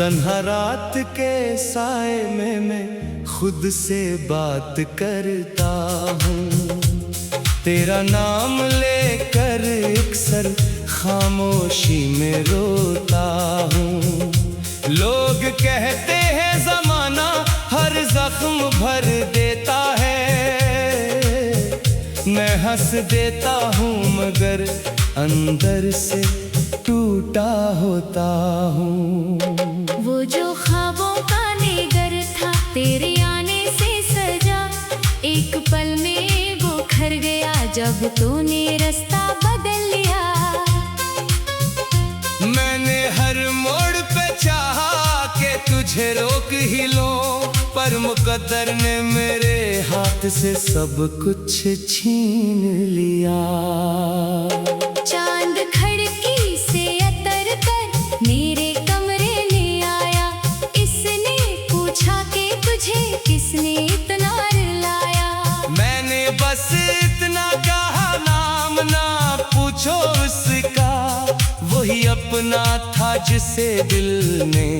तन्हा रात के साए में मैं खुद से बात करता हूँ। तेरा नाम लेकर अक्सर खामोशी में रोता हूँ। लोग कहते हैं ज़माना हर जख्म भर देता है, मैं हंस देता हूँ मगर अंदर से टूटा होता हूँ। वो जो ख्वाबों का नेगर था तेरे आने से सजा, एक पल में वो खर गया जब तूने रास्ता बदल लिया। मैंने हर मोड़ पे चाहा कि तुझे रोक ही लो, पर मुकद्दर ने मेरे हाथ से सब कुछ छीन लिया। चांद खिड़की से उतर कर मेरे कमरे में आया, इसने पूछा कि तुझे किसने इतना रुलाया। मैंने बस इतना कहा नाम ना पूछो उसका, वही अपना था जिसे दिल ने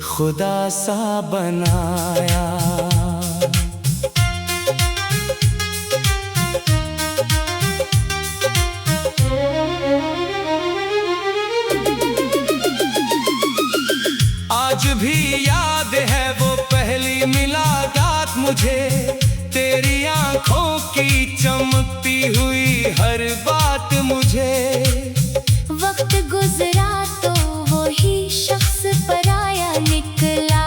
खुदा सा बनाया। आज भी याद है वो पहली मुलाकात मुझे, तेरी आंखों की चमकती हुई हर बात मुझे। वक्त गुजरा तो वही शख्स पराया निकला,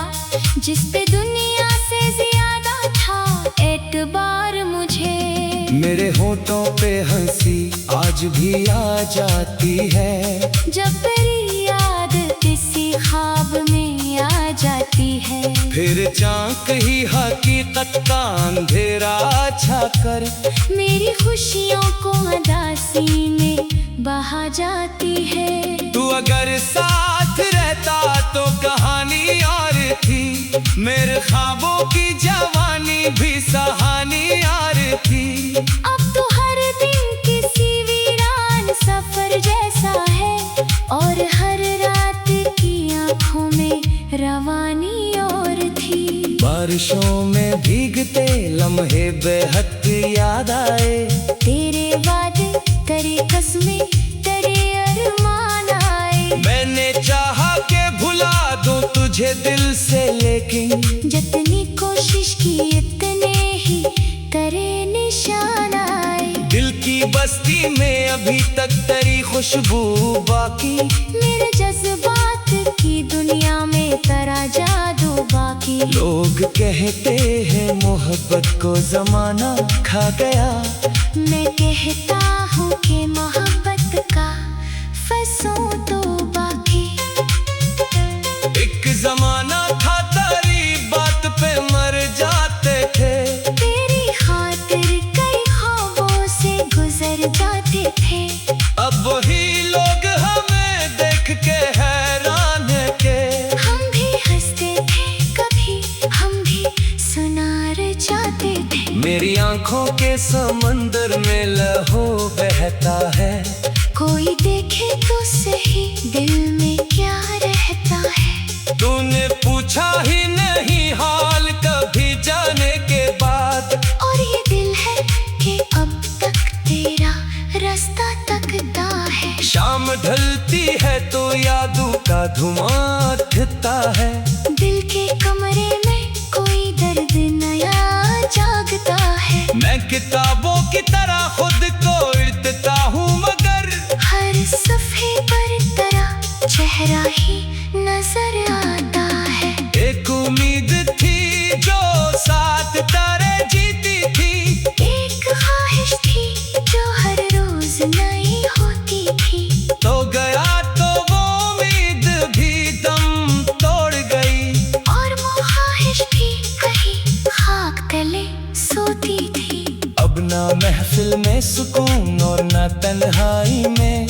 जिस पे दुनिया से ज्यादा था एतबार मुझे। मेरे होठों पे हंसी आज भी आ जाती है, जब तेरी याद किसी ख्वाब में आ जाती है। फिर चाँक ही हकीकत का अंधेरा छा कर मेरी खुशियों को उदासी में बहा जाती है। तू अगर साथ रहता तो कहानी और थी, मेरे ख्वाबों की जवानी भी सहानी और थी। अब तो हर दिन किसी वीरान सफर जैसा है, और हर रात की आंखों में रवानी और थी। बारिशों में भीगते लम्हे बेहद याद आए, तेरे वादे तेरी कस्में तेरे अरमान आए। मैंने चाहा कि भुला दूं तुझे दिल से, लेकिन जितनी कोशिश की इतने ही तेरे निशान आए। दिल की बस्ती में अभी तक तेरी खुशबू बाकी, मेरे जज्बात की दुनिया में तेरा जादू बाकी। लोग कहते हैं मोहब्बत को जमाना खा गया, मैं कहता हूँ कि मोहब्बत का फसों तो बाकी। एक जमाना था तेरी बात पे मर जाते थे, तेरी खातिर कई ख्वाबों से गुजर जाते थे। अब वही लोग हमें देख के हैरान के, हम भी हंसते थे कभी, हम भी सुनार जाते थे। मेरी आंखों के समंदर में लहू बहता है, कोई देखे तो सही दिल में क्या रहता है। तूने पूछा ही नहीं हाल कभी जाने के बाद, और ये दिल है कि अब तक तेरा रास्ता तकता है। शाम ढलती है तो यादों का धुआं उठता है, दिल के कमरे में कोई दर्द नया जागता है। मैं किताबों की तरह खुद को इर्तता हूँ, मगर हर सफ़े पर तेरा चेहरा ही नजर आता है। एक उम्मीद थी जो साथ तारे जीती थी, एक ख्वाहिश थी जो हर रोज नई होती थी। तो गया तो वो उम्मीद भी दम तोड़ गई, और वो ख्वाहिश भी कहीं खाक तले सोती थी। अब ना महफिल में सुकून और ना तन्हाई में,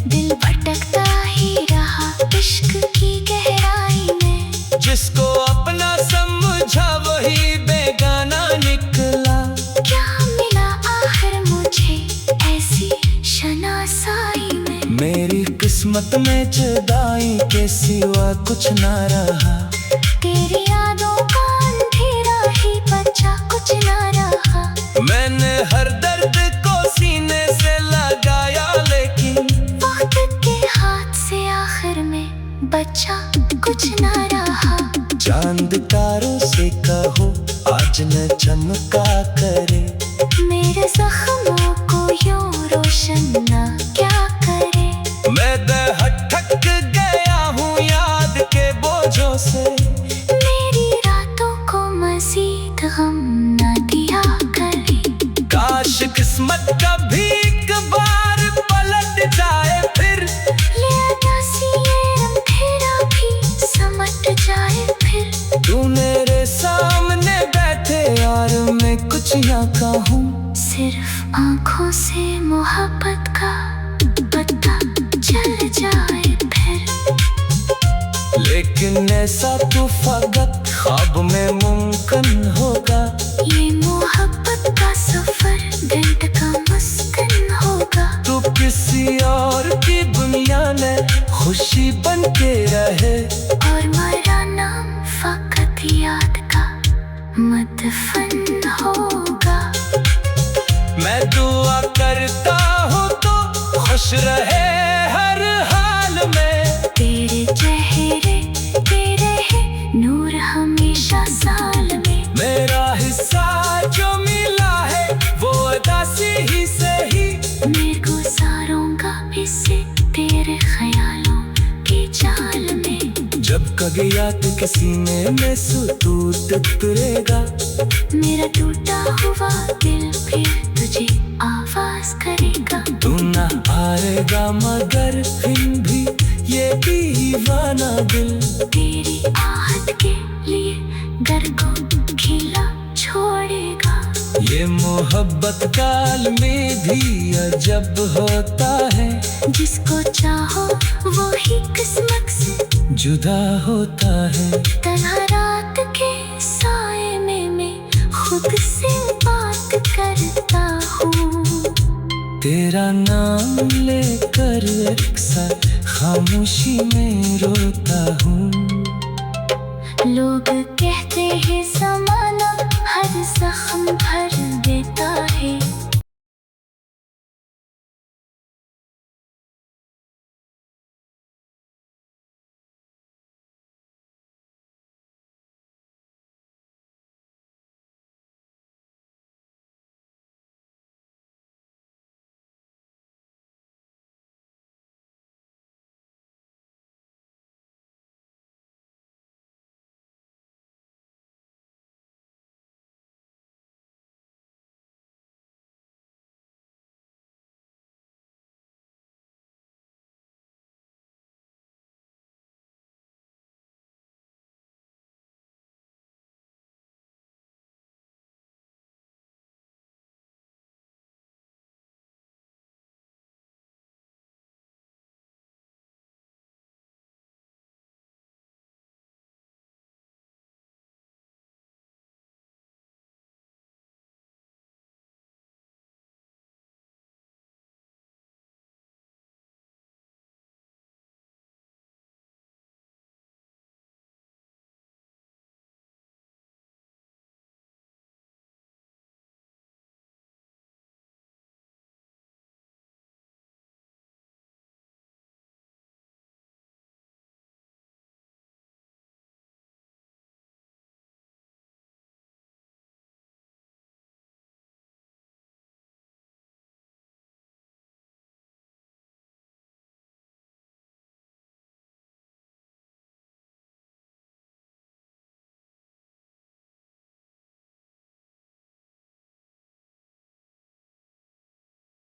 दिल भटकता ही रहा इश्क की गहराई में। जिसको अपना समझा वही बेगाना निकला। क्या मिला आखिर मुझे ऐसी शनासाई में। मेरी किस्मत किस्मत में जुदाई के सिवा कुछ ना रहा। तेरी यादों का अंधेरा ही बचा, कुछ ना रहा। मैंने हर दर्द को सीने से लगाया, लेकिन वक्त के हाथ से आखिर में बचा कुछ ना रहा। चांद तारों से कहो आज न चमका करे, मेरे जख्मों को यूं रोशन ना क्या करे। मैं हटक गया हूँ याद के बोझों से, मेरी रातों को मजीद गम ना दिया करे। काश किस्मत कभी एक बार पलट जाए, फिर ये अदासी ये अंधेरा भी समट जाए फिर। तू मेरे सामने बैठे यार मैं कुछ ना कहूँ, सिर्फ आंखों से मोहब्बत का पता चल जाए फिर। लेकिन ऐसा तो फकत ख्वाब में मुमकिन होगा। ये मोहब्बत का सफर घंटे का मुस्किन होगा। तू किसी और की दुनिया में खुशी बन के रहे, और मेरा नाम फकत याद का मदफन होगा। मैं दुआ करता हूँ तो खुश रहे हर हाल में। तेरे चेहरे तेरे है नूर हमेशा साल में। मेरा हिस्सा जो मिला है वो अदासी ही सही, मैं गुजारूंगा इसे तेरे ख्यालों के जाल में। जब कभी याद के सीने में सुतूत तुरेगा, मेरा टूटा हुआ दिल फिर तुझे आवाज करेगा। तू ना हारेगा मगर फिर भी ये दीवाना दिल तेरी आहट के लिए घर को खिला छोड़ेगा। ये मोहब्बत काल में भी अजब होता है, जिसको चाहो वो ही किस्मत से जुदा होता है। तन्हा रात के साए में मैं खुद से बात करता हूँ। तेरा नाम लेकर अक्सर खामोशी में रोता हूँ। लोग कहते हैं ज़माना हर जख्म भर देता है,